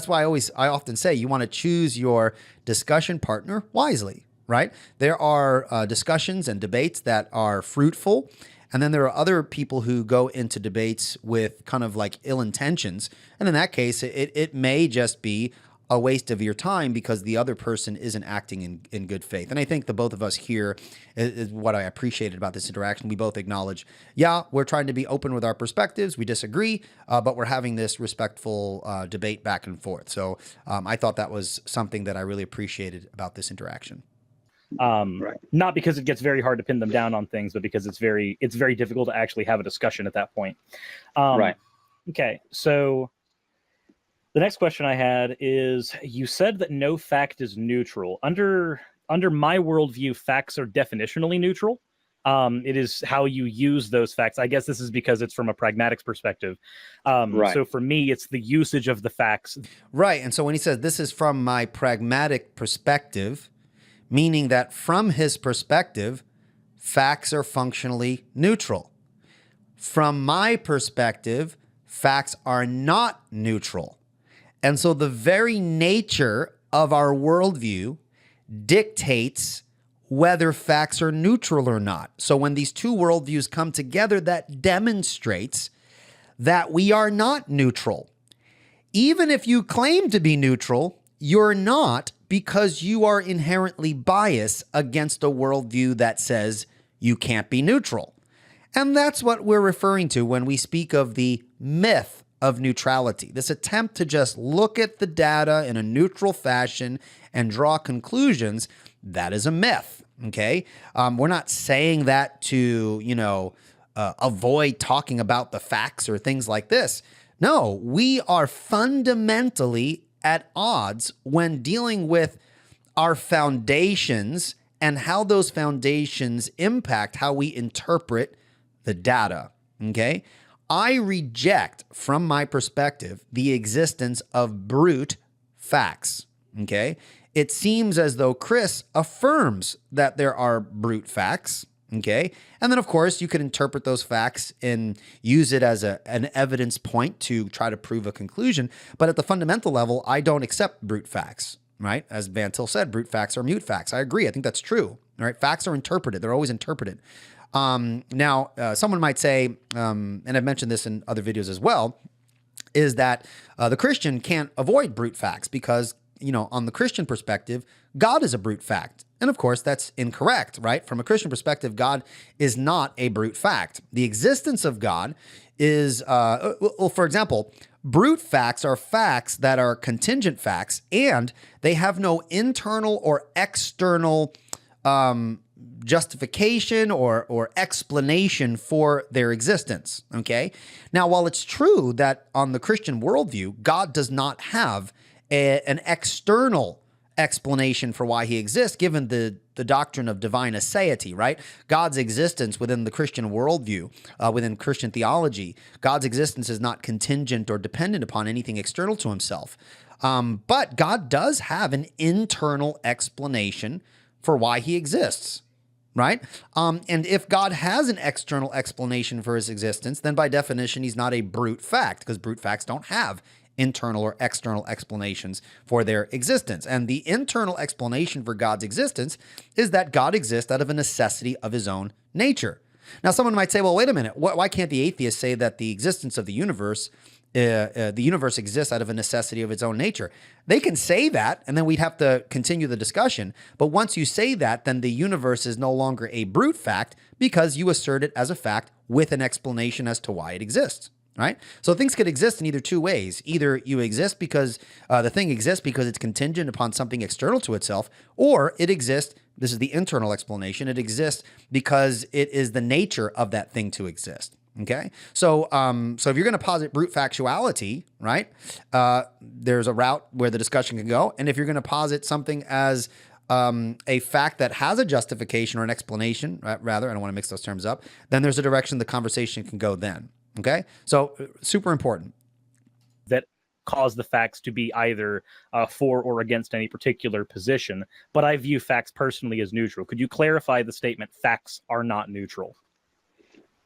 why I often say you want to choose your discussion partner wisely, right? There are discussions and debates that are fruitful, and then there are other people who go into debates with kind of like ill intentions, and in that case, it may just be a waste of your time because the other person isn't acting in good faith. And I think the both of us here is what I appreciated about this interaction. We both acknowledge, yeah, we're trying to be open with our perspectives. We disagree, but we're having this respectful debate back and forth. So I thought that was something that I really appreciated about this interaction. Right. Not because it gets very hard to pin them down on things, but because it's very difficult to actually have a discussion at that point. Right. Okay, so the next question I had is, you said that no fact is neutral. Under my worldview, facts are definitionally neutral. It is how you use those facts. I guess this is because it's from a pragmatics perspective. Right. So for me, it's the usage of the facts. Right. And so when he says this is from my pragmatic perspective, meaning that from his perspective, facts are functionally neutral. From my perspective, facts are not neutral. And so the very nature of our worldview dictates whether facts are neutral or not. So when these two worldviews come together, that demonstrates that we are not neutral. Even if you claim to be neutral, you're not, because you are inherently biased against a worldview that says you can't be neutral. And that's what we're referring to when we speak of the myth of neutrality, this attempt to just look at the data in a neutral fashion and draw conclusions. That is a myth, okay? We're not saying that to, avoid talking about the facts or things like this. No, we are fundamentally at odds when dealing with our foundations and how those foundations impact how we interpret the data, okay? I reject, from my perspective, the existence of brute facts, okay? It seems as though Chris affirms that there are brute facts, okay? And then, of course, you can interpret those facts and use it as an evidence point to try to prove a conclusion. But at the fundamental level, I don't accept brute facts, right? As Van Til said, brute facts are mute facts. I agree. I think that's true, all right? Facts are interpreted. They're always interpreted. Now, someone might say, and I've mentioned this in other videos as well, is that the Christian can't avoid brute facts because, on the Christian perspective, God is a brute fact. And of course, that's incorrect, right? From a Christian perspective, God is not a brute fact. The existence of God is, for example, brute facts are facts that are contingent facts, and they have no internal or external justification or explanation for their existence, okay? Now, while it's true that on the Christian worldview, God does not have an external explanation for why he exists, given the doctrine of divine aseity, right? God's existence within the Christian worldview, within Christian theology, God's existence is not contingent or dependent upon anything external to himself. But God does have an internal explanation for why he exists, right? And if God has an external explanation for his existence, then by definition, he's not a brute fact, because brute facts don't have internal or external explanations for their existence. And the internal explanation for God's existence is that God exists out of a necessity of his own nature. Now, someone might say, well, wait a minute, why can't the atheist say that the existence of the universe exists out of a necessity of its own nature? They can say that, and then we'd have to continue the discussion. But once you say that, then the universe is no longer a brute fact because you assert it as a fact with an explanation as to why it exists. Right? So things could exist in either two ways. Either you exist because the thing exists because it's contingent upon something external to itself, or it exists, this is the internal explanation, it exists because it is the nature of that thing to exist. Okay? So if you're going to posit brute factuality, right, there's a route where the discussion can go. And if you're going to posit something as a fact that has a justification or an explanation, rather, I don't want to mix those terms up, then there's a direction the conversation can go then. Okay, so super important. That cause the facts to be either for or against any particular position, but I view facts personally as neutral. Could you clarify the statement, facts are not neutral?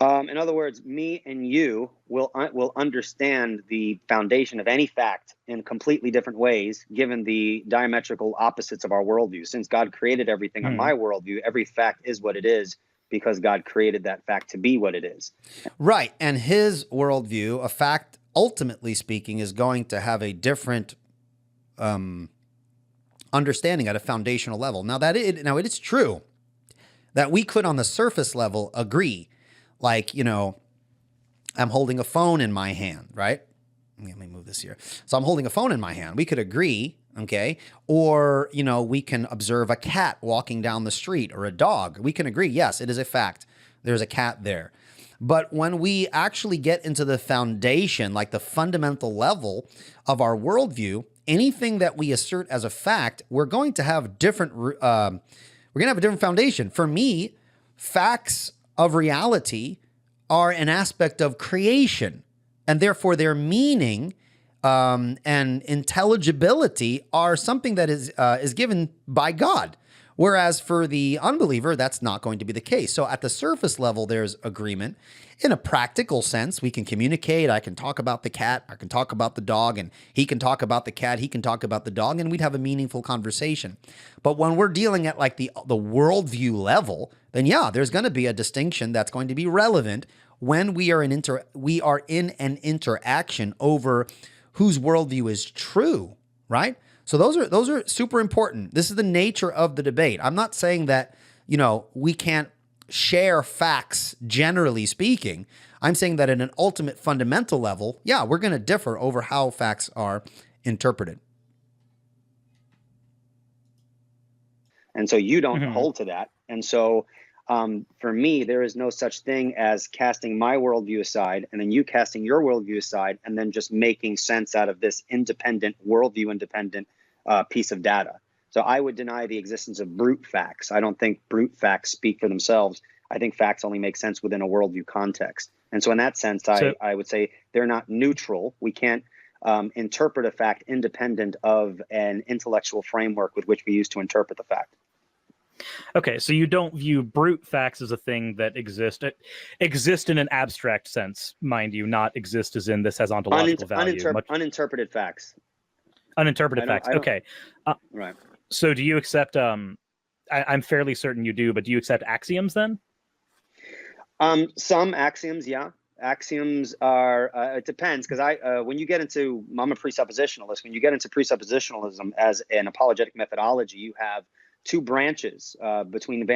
In other words, me and you will understand the foundation of any fact in completely different ways, given the diametrical opposites of our worldview. Since God created everything on my worldview, every fact is what it is, because God created that fact to be what it is. Right. And his worldview, a fact, ultimately speaking, is going to have a different understanding at a foundational level. Now it is true that we could on the surface level agree, like, I'm holding a phone in my hand, right? Let me move this here. So I'm holding a phone in my hand. We could agree, okay? Or, we can observe a cat walking down the street or a dog. We can agree, yes, it is a fact. There's a cat there. But when we actually get into the foundation, like the fundamental level of our worldview, anything that we assert as a fact, we're going to have different, we're going to have a different foundation. For me, facts of reality are an aspect of creation, and therefore their meaning and intelligibility are something that is given by God. Whereas for the unbeliever, that's not going to be the case. So at the surface level, there's agreement. In a practical sense, we can communicate. I can talk about the cat, I can talk about the dog, and he can talk about the cat, he can talk about the dog, and we'd have a meaningful conversation. But when we're dealing at like the worldview level, then yeah, there's going to be a distinction that's going to be relevant when we are in an interaction over whose worldview is true, right? So those are super important. This is the nature of the debate. I'm not saying that, we can't share facts generally speaking. I'm saying that at an ultimate fundamental level, yeah, we're going to differ over how facts are interpreted. And so you don't hold to that. And so for me, there is no such thing as casting my worldview aside and then you casting your worldview aside and then just making sense out of this independent, worldview independent piece of data. So I would deny the existence of brute facts. I don't think brute facts speak for themselves. I think facts only make sense within a worldview context. And so in that sense, I would say they're not neutral. We can't interpret a fact independent of an intellectual framework with which we use to interpret the fact. Okay, so you don't view brute facts as a thing that exist in an abstract sense, mind you, not exist as in this has ontological value. Uninterpreted facts. Uninterpreted facts. Okay. Right. So do you accept, I'm fairly certain you do, but do you accept axioms then? Some axioms, yeah. Axioms are, it depends, because when you get into, I'm a presuppositionalist. When you get into presuppositionalism as an apologetic methodology, you have two branches between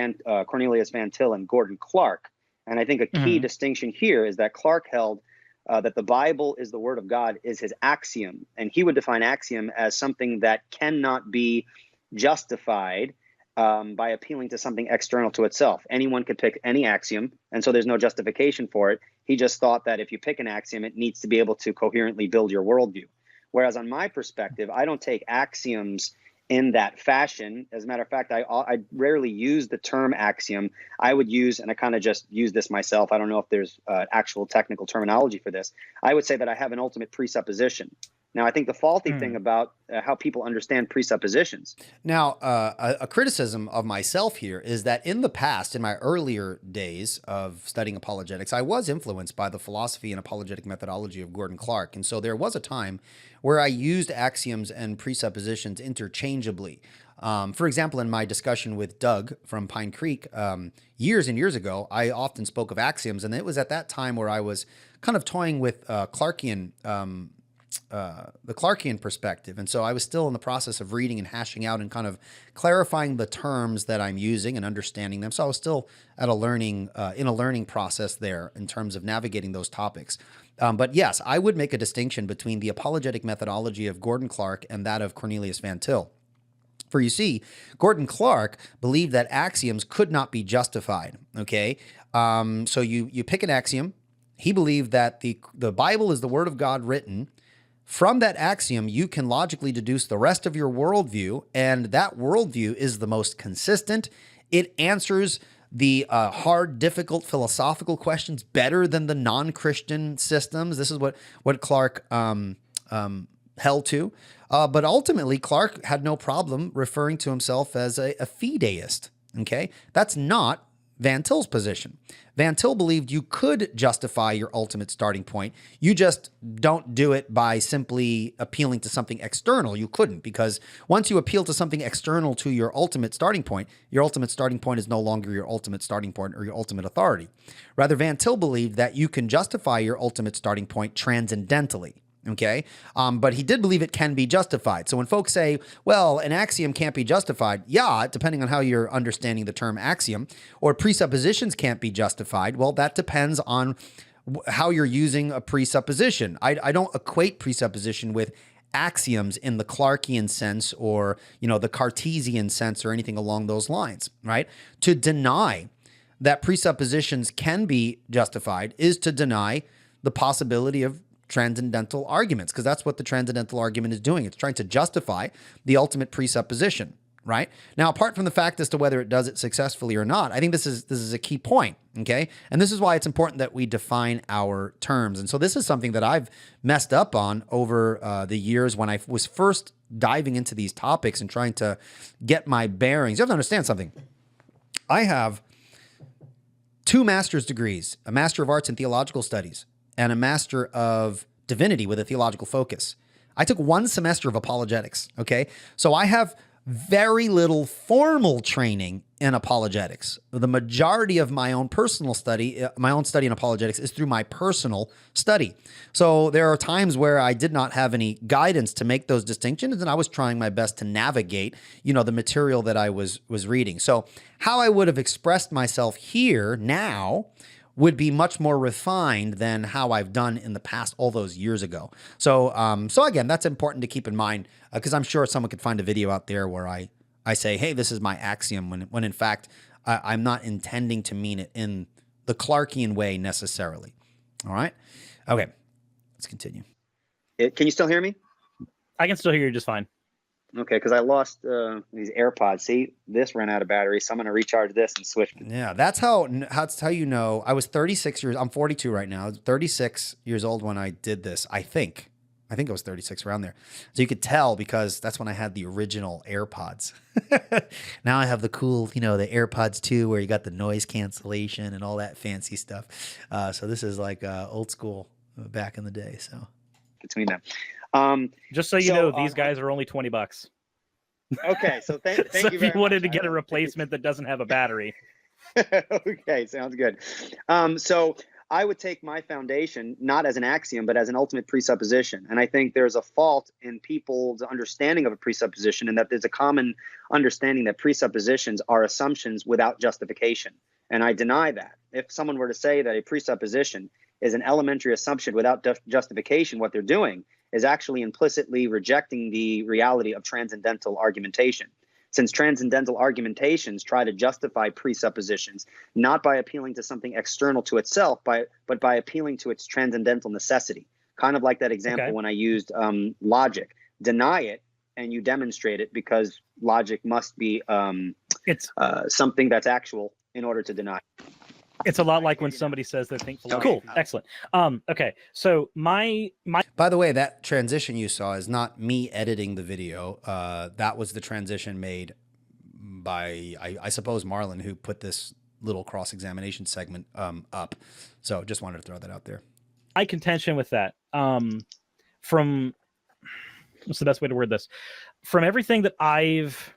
Cornelius Van Til and Gordon Clark. And I think a key distinction here is that Clark held that the Bible is the word of God is his axiom. And he would define axiom as something that cannot be justified by appealing to something external to itself. Anyone could pick any axiom, and so there's no justification for it. He just thought that if you pick an axiom, it needs to be able to coherently build your worldview. Whereas on my perspective, I don't take axioms in that fashion. As a matter of fact, I rarely use the term axiom. I would use, and I kind of just use this myself, I don't know if there's actual technical terminology for this. I would say that I have an ultimate presupposition. Now, I think the faulty thing about how people understand presuppositions. Now, a criticism of myself here is that in the past, in my earlier days of studying apologetics, I was influenced by the philosophy and apologetic methodology of Gordon Clark. And so there was a time where I used axioms and presuppositions interchangeably. For example, in my discussion with Doug from Pine Creek years and years ago, I often spoke of axioms. And it was at that time where I was kind of toying with Clarkian the Clarkian perspective. And so I was still in the process of reading and hashing out and kind of clarifying the terms that I'm using and understanding them. So I was still at a learning process there in terms of navigating those topics. But yes, I would make a distinction between the apologetic methodology of Gordon Clark and that of Cornelius Van Til. For you see, Gordon Clark believed that axioms could not be justified. Okay, so you pick an axiom. He believed that the Bible is the word of God written. From that axiom, you can logically deduce the rest of your worldview, and that worldview is the most consistent. It answers the hard, difficult philosophical questions better than the non-Christian systems. This is what Clark held to. But ultimately, Clark had no problem referring to himself as a fideist. Okay, that's not Van Til's position. Van Til believed you could justify your ultimate starting point. You just don't do it by simply appealing to something external. You couldn't, because once you appeal to something external to your ultimate starting point is no longer your ultimate starting point or your ultimate authority. Rather, Van Til believed that you can justify your ultimate starting point transcendentally. Okay. But he did believe it can be justified. So when folks say, well, an axiom can't be justified, yeah, depending on how you're understanding the term axiom, or presuppositions can't be justified, well, that depends on how you're using a presupposition. I don't equate presupposition with axioms in the Clarkean sense or, the Cartesian sense or anything along those lines, right? To deny that presuppositions can be justified is to deny the possibility of transcendental arguments, because that's what the transcendental argument is doing. It's trying to justify the ultimate presupposition, right? Now, apart from the fact as to whether it does it successfully or not, I think this is a key point, okay? And this is why it's important that we define our terms. And so this is something that I've messed up on over the years when I was first diving into these topics and trying to get my bearings. You have to understand something. I have 2 master's degrees, a Master of Arts in Theological Studies and a Master of Divinity with a theological focus. I took 1 semester of apologetics, okay? So I have very little formal training in apologetics. The majority of my own personal study, my own study in apologetics is through my personal study. So there are times where I did not have any guidance to make those distinctions, and I was trying my best to navigate, the material that I was reading. So how I would have expressed myself here now would be much more refined than how I've done in the past all those years ago. So again, that's important to keep in mind, because I'm sure someone could find a video out there where I say, hey, this is my axiom, when in fact, I'm not intending to mean it in the Clarkean way necessarily. All right? Okay, let's continue. Can you still hear me? I can still hear you just fine. Okay, because I lost these AirPods. See, this ran out of battery, so I'm going to recharge this and switch. Yeah, that's how you know. I was 36 years. I'm 42 right now. I was 36 years old when I did this. I think I was 36 around there. So you could tell because that's when I had the original AirPods. Now I have the cool, the AirPods 2 where you got the noise cancellation and all that fancy stuff. So this is like old school back in the day. So between them. Just so you know, these guys are only $20. Okay, so thank so you very much. If you wanted to get a replacement that doesn't have a battery. Okay, sounds good. So I would take my foundation not as an axiom, but as an ultimate presupposition. And I think there's a fault in people's understanding of a presupposition, and that there's a common understanding that presuppositions are assumptions without justification. And I deny that. If someone were to say that a presupposition is an elementary assumption without justification, what they're doing is actually implicitly rejecting the reality of transcendental argumentation. Since transcendental argumentations try to justify presuppositions, not by appealing to something external to itself, but by appealing to its transcendental necessity. Kind of like that example when I used logic. Deny it and you demonstrate it, because logic must be something that's actual in order to deny it. It's a lot like when somebody says they think philosophy. Cool, excellent. Okay, so my. By the way, that transition you saw is not me editing the video. That was the transition made by, I suppose, Marlon, who put this little cross-examination segment up. So just wanted to throw that out there. My contention with that, from what's the best way to word this? From everything that I've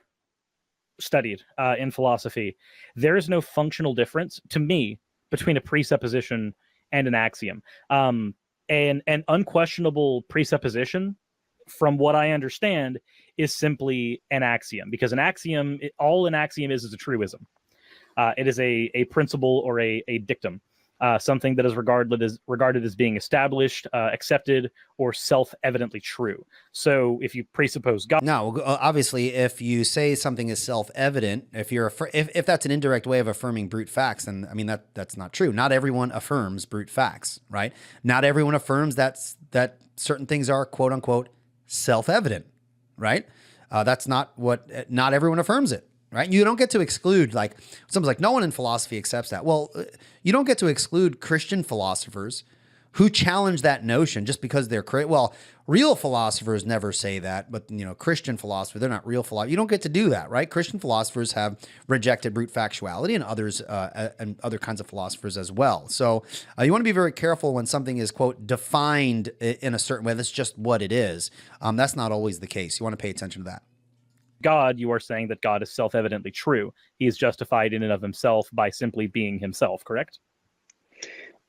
studied in philosophy, there is no functional difference to me between a presupposition and an axiom. And an unquestionable presupposition, from what I understand, is simply an axiom, because an axiom, all an axiom is a truism. It is a principle or a dictum. Something that is regarded as being established, accepted, or self-evidently true. So if you presuppose God, no, obviously, if you say something is self-evident, if that's an indirect way of affirming brute facts, then I mean that's not true. Not everyone affirms brute facts, right? Not everyone affirms that certain things are quote unquote self-evident, right? That's not what. Not everyone affirms it. Right? You don't get to exclude, like, someone's like, no one in philosophy accepts that. Well, you don't get to exclude Christian philosophers who challenge that notion just because they're well, real philosophers never say that, but Christian philosophers, they're not real philosophers. You don't get to do that, right? Christian philosophers have rejected brute factuality, and others and other kinds of philosophers as well. So you want to be very careful when something is, quote, defined in a certain way. That's just what it is. That's not always the case. You want to pay attention to that. God, you are saying that God is self-evidently true. He is justified in and of himself by simply being himself, correct?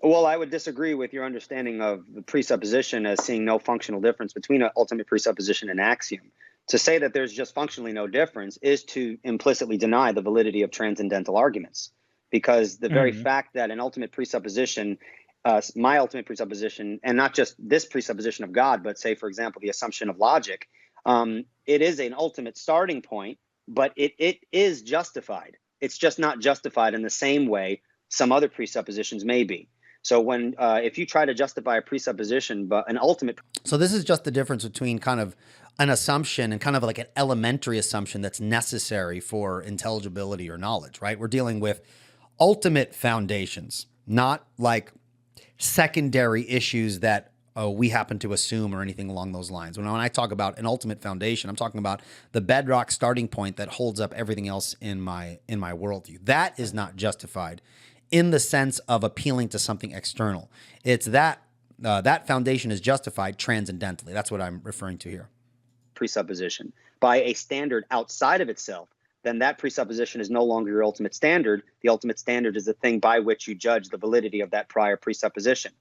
Well, I would disagree with your understanding of the presupposition as seeing no functional difference between an ultimate presupposition and axiom. To say that there's just functionally no difference is to implicitly deny the validity of transcendental arguments, because the very fact that an ultimate presupposition, my ultimate presupposition, and not just this presupposition of God, but say, for example, the assumption of logic, it is an ultimate starting point, but it is justified. It's just not justified in the same way some other presuppositions may be. So when if you try to justify a presupposition, but an ultimate. So this is just the difference between kind of an assumption and kind of like an elementary assumption that's necessary for intelligibility or knowledge, right? We're dealing with ultimate foundations, not like secondary issues that we happen to assume or anything along those lines. When I talk about an ultimate foundation, I'm talking about the bedrock starting point that holds up everything else in my worldview. That is not justified in the sense of appealing to something external. It's that that foundation is justified transcendentally. That's what I'm referring to here. Presupposition by a standard outside of itself, then that presupposition is no longer your ultimate standard. The ultimate standard is the thing by which you judge the validity of that prior presupposition.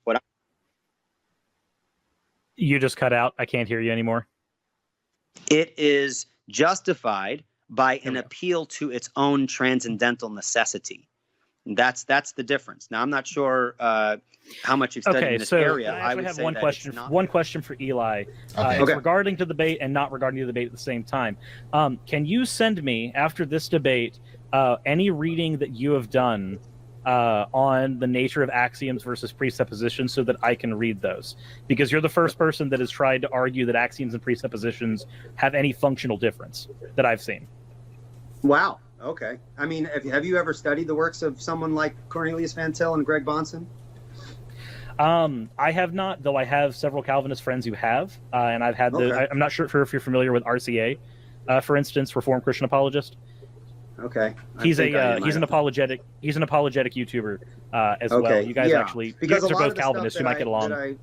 You just cut out. I can't hear you anymore. It is justified by an appeal to its own transcendental necessity. That's the difference. Now, I'm not sure how much you've studied in this area. I would have one question. Not... One question for Eli. It's regarding to the debate and not regarding to the debate at the same time. Can you send me after this debate any reading that you have done on the nature of axioms versus presuppositions so that I can read those? Because you're the first person that has tried to argue that axioms and presuppositions have any functional difference that I've seen. Wow. Okay. I mean, have you ever studied the works of someone like Cornelius Van Til and Greg Bahnsen? I have not, though I have several Calvinist friends who have, and I've had I'm not sure if you're familiar with RCA, for instance, Reformed Christian Apologist. Okay. He's an apologetic YouTuber as well. You guys actually, because you guys are both Calvinists, you might get along.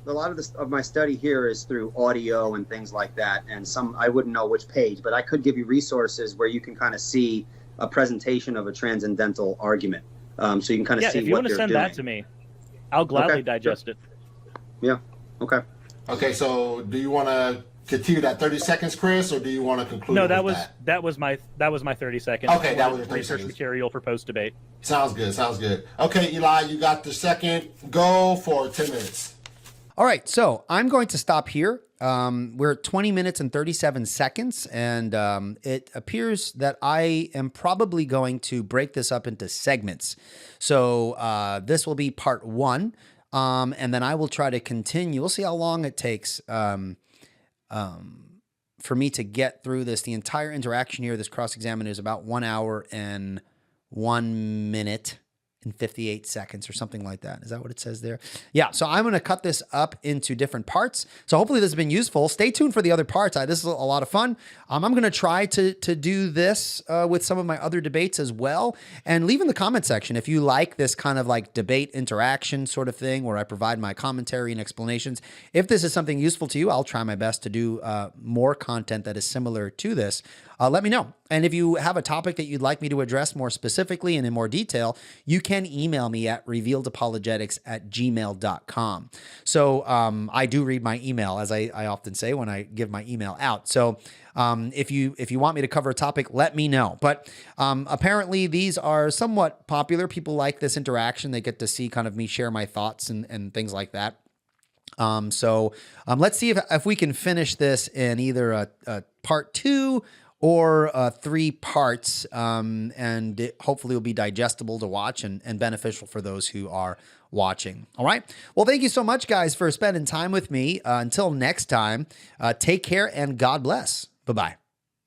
A lot of my study here is through audio and things like that, and I wouldn't know which page, but I could give you resources where you can kind of see a presentation of a transcendental argument, so you can kind of see what they're doing. If you want to send that to me, I'll gladly digest it. Yeah. Okay. Okay. So, do you want to continue that 30 seconds, Chris, or do you want to conclude? No, that was my 30 seconds. Okay, that was your 30 research seconds. Material for post debate. Sounds good. Okay, Eli, you got the second. Go for 10 minutes. All right, so I'm going to stop here. We're at 20 minutes and 37 seconds, and it appears that I am probably going to break this up into segments. So this will be part one, and then I will try to continue. We'll see how long it takes for me to get through this. The entire interaction here, this cross-examine, is about 1 hour and 1 minute. 58 seconds or something like that. Is that what it says there? Yeah. So I'm going to cut this up into different parts. So hopefully this has been useful. Stay tuned for the other parts. This is a lot of fun. I'm going to try to do this with some of my other debates as well. And leave in the comment section if you like this kind of like debate interaction sort of thing where I provide my commentary and explanations. If this is something useful to you, I'll try my best to do more content that is similar to this. Let me know. And if you have a topic that you'd like me to address more specifically and in more detail, you can email me at revealedapologetics@gmail.com. So I do read my email, as I often say when I give my email out. So if you want me to cover a topic, let me know. But apparently these are somewhat popular. People like this interaction. They get to see kind of me share my thoughts and things like that. So let's see if we can finish this in either a part 2 or 3 parts, and it hopefully will be digestible to watch and beneficial for those who are watching. All right. Well, thank you so much, guys, for spending time with me. Until next time, take care and God bless. Bye-bye.